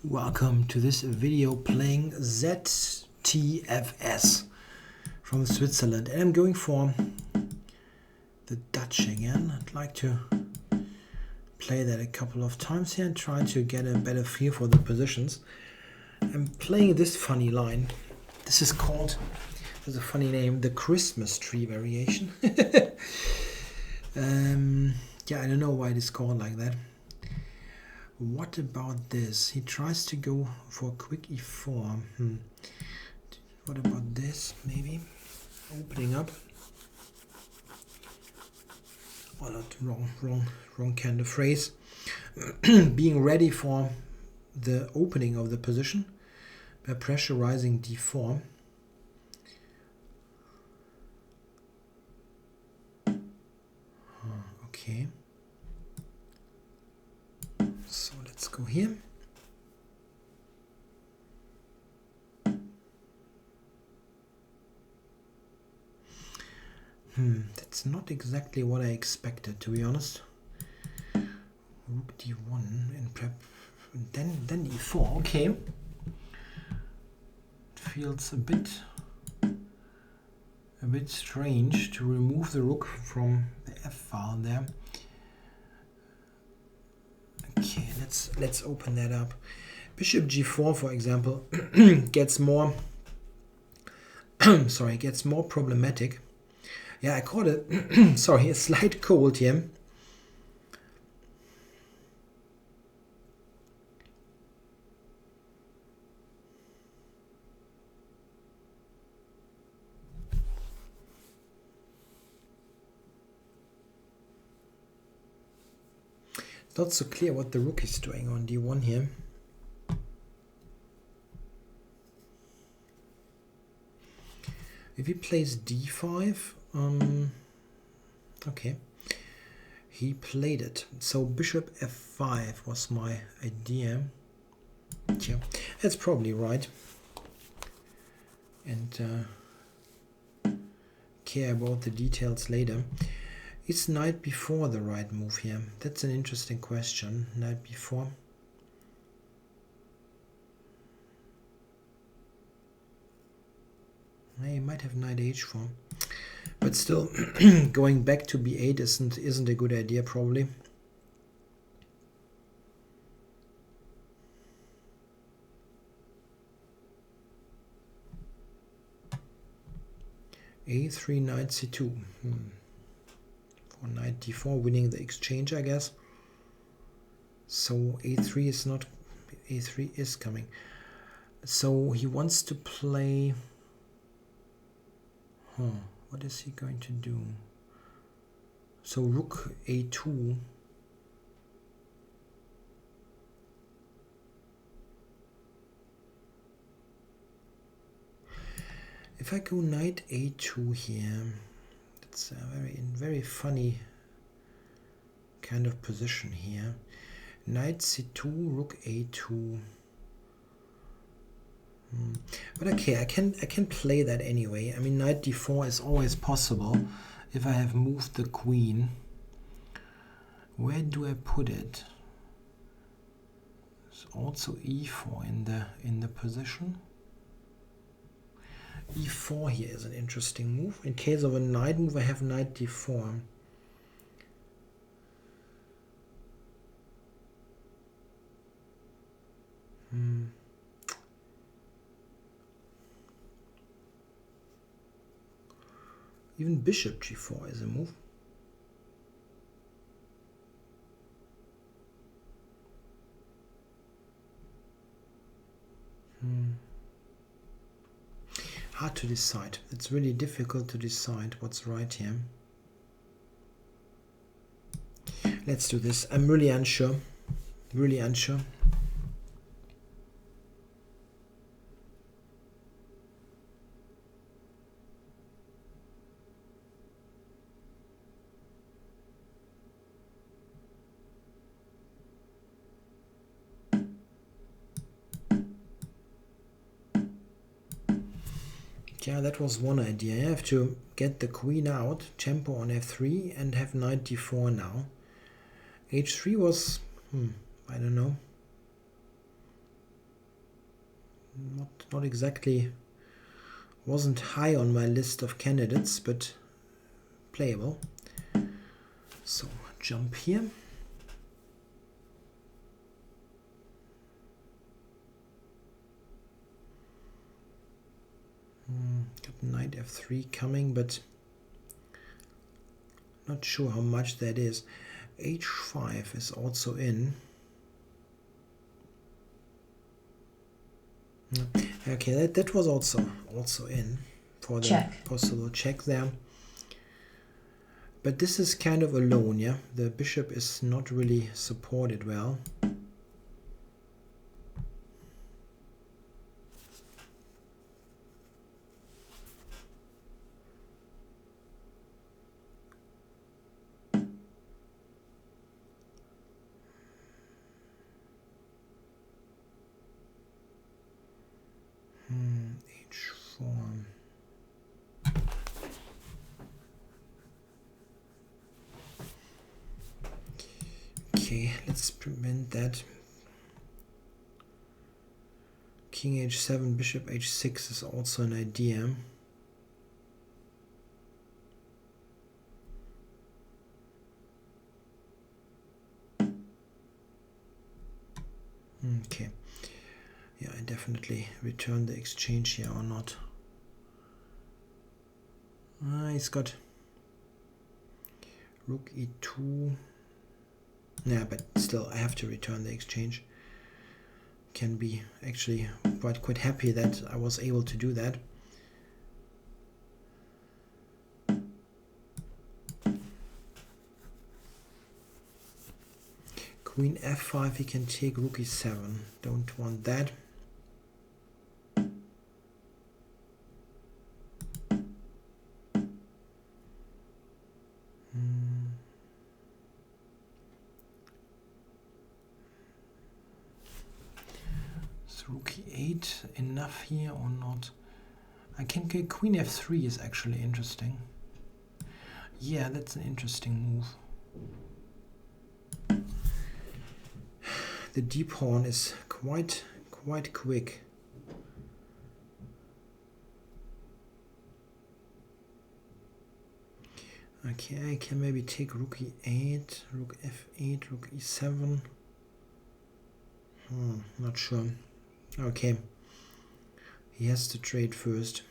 Welcome to this video playing ZTFS from Switzerland, and I'm going for the Dutch again. I'd like to play that a couple of times here and try to get a better feel for the positions. I'm playing this funny line. This is called, there's a funny name, the Christmas tree variation. Yeah, I don't know why it is called like that. What about this? He tries to go for a quick e4. What about this? Maybe opening up. Oh, not wrong kind of phrase. Being ready for the opening of the position by pressurizing d4. Okay. So let's go here. That's not exactly what I expected, to be honest. Rook d1 and prep, then e4. Okay. It feels a bit strange to remove the rook from the f file there. Okay, let's open that up. Bishop g4, for example, gets more gets more problematic. Yeah, I caught it a slight cold here. It's not so clear what the rook is doing on d1 here. If he plays d5, okay, he played it. So bishop f5 was my idea. Yeah, that's probably right. And care about the details later. Is knight before the right move here? That's an interesting question. Knight before. You might have knight h4, but still, going back to b8 isn't a good idea, probably. a3, knight c2. For knight d4, winning the exchange, I guess. So a3 is not. A3 is coming. So he wants to play. What is he going to do? So rook a2. If I go knight a2 here, that's a very funny kind of position here. Knight c2, rook a2. But okay, I can play that anyway. I mean, knight d4 is always possible if I have moved the queen. Where do I put it? There's also e4 in the position. e4 here is an interesting move. In case of a knight move, I have knight d4. Even bishop g4 is a move. Hard to decide. It's really difficult to decide what's right here. Let's do this. I'm really unsure. Really unsure. Yeah, that was one idea. I have to get the queen out, tempo on f3, and have knight d4 now. h3 was, I don't know. not exactly, wasn't high on my list of candidates, but playable. So jump here. Got knight f3 coming, but not sure how much that is. h5 is also in. Okay, that was also in for the check. Possible check there. But this is kind of alone, yeah? The bishop is not really supported well. H4. Okay, let's prevent that. King h7, bishop h6 is also an idea. Okay. Yeah, I definitely return the exchange here or not. He's got rook e2. Yeah, but still I have to return the exchange. Can be actually quite happy that I was able to do that. Queen f5, he can take rook e7. Don't want that. Rook e8 enough here or not? I can get queen f3 is actually interesting. Yeah, that's an interesting move. The d pawn is quite quick. Okay, I can maybe take rook e8, rook f8, rook e7. Not sure. Okay, he has to trade first.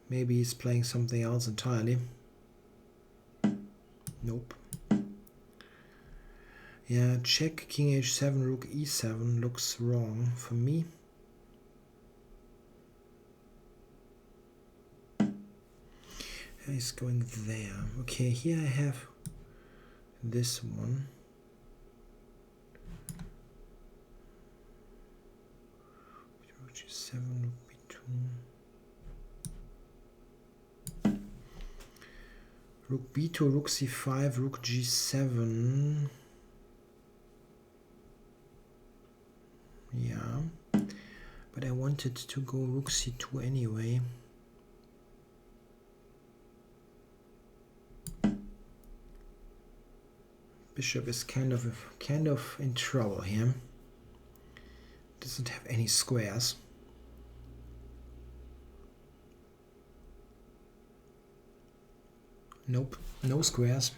Maybe he's playing something else entirely. Nope. Yeah, check king h7, rook e7 looks wrong for me. He's going there. Okay, here I have this one. Rook g7, rook b2. Rook b2, rook c5, rook g7. Yeah, but I wanted to go rook c2 anyway. Bishop is kind of in trouble here. Doesn't have any squares. Nope, no squares.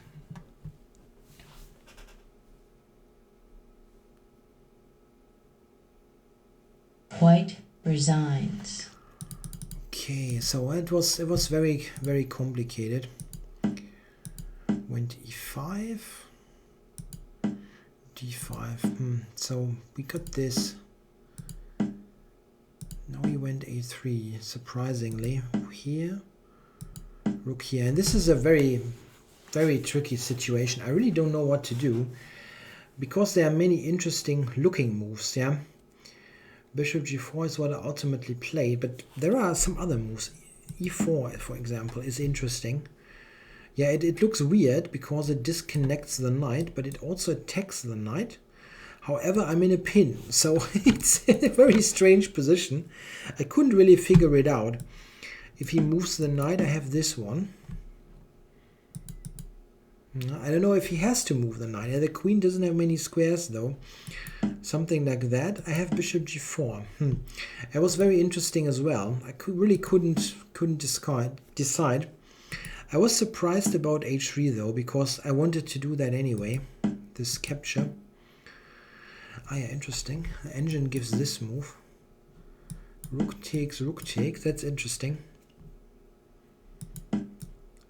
White resigns. Okay, so it was very complicated. Went e5, d5. So we got this. Now we went a3. Surprisingly, here, rook here, and this is a very tricky situation. I really don't know what to do because there are many interesting looking moves. Yeah. Bishop g4 is what I ultimately play, but there are some other moves. e4, for example, is interesting. Yeah, it looks weird because it disconnects the knight, but it also attacks the knight. However, I'm in a pin, so it's a very strange position. I couldn't really figure it out. If he moves the knight, I have this one. I don't know if he has to move the knight. Yeah, the queen doesn't have many squares though. Something like that. I have bishop g4. It was very interesting as well. I really couldn't decide. I was surprised about h3 though, because I wanted to do that anyway. This capture. Ah yeah, interesting. The engine gives this move. Rook takes, that's interesting.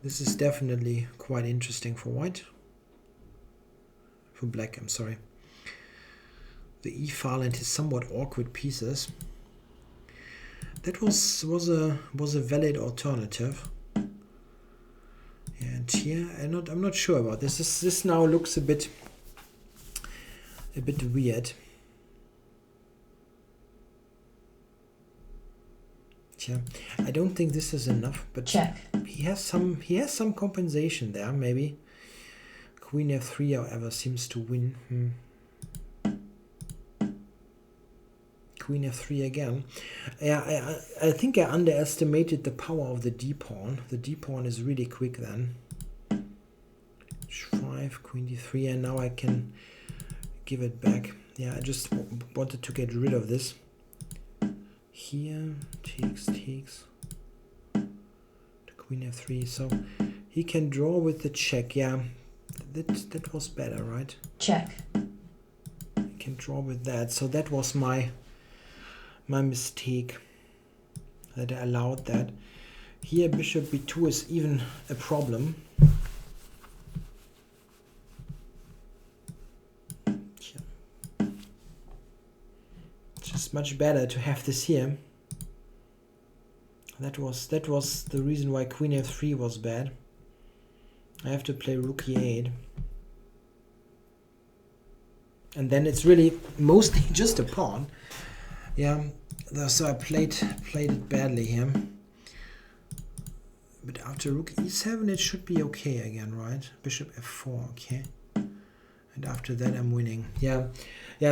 This is definitely quite interesting for white. For black, I'm sorry. The e file and his somewhat awkward pieces. That was a valid alternative. And here I'm not sure about this. This now looks a bit weird. Yeah, I don't think this is enough, but check. He has some compensation there, maybe. Queen f3, however, seems to win. Queen f3 again. Yeah, I think I underestimated the power of the d-pawn. The d-pawn is really quick then. h5, queen d3, and now I can give it back. Yeah, I just wanted to get rid of this. Here, takes. The queen f3, so he can draw with the check. Yeah, that was better, right? Check. He can draw with that, so that was my mistake, that I allowed that. Here bishop b2 is even a problem. It's just much better to have this here. That was the reason why queen f3 was bad. I have to play rook e8. And then it's really mostly just a pawn. Yeah, so I played it badly here. But after rook e7 it should be okay again, right? Bishop f4, okay. And after that I'm winning. Yeah,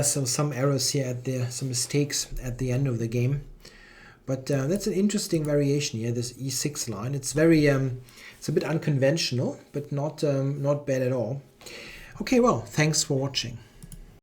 so some errors here some mistakes at the end of the game. But that's an interesting variation here, this e6 line. It's very it's a bit unconventional, but not bad at all. Okay, well, thanks for watching.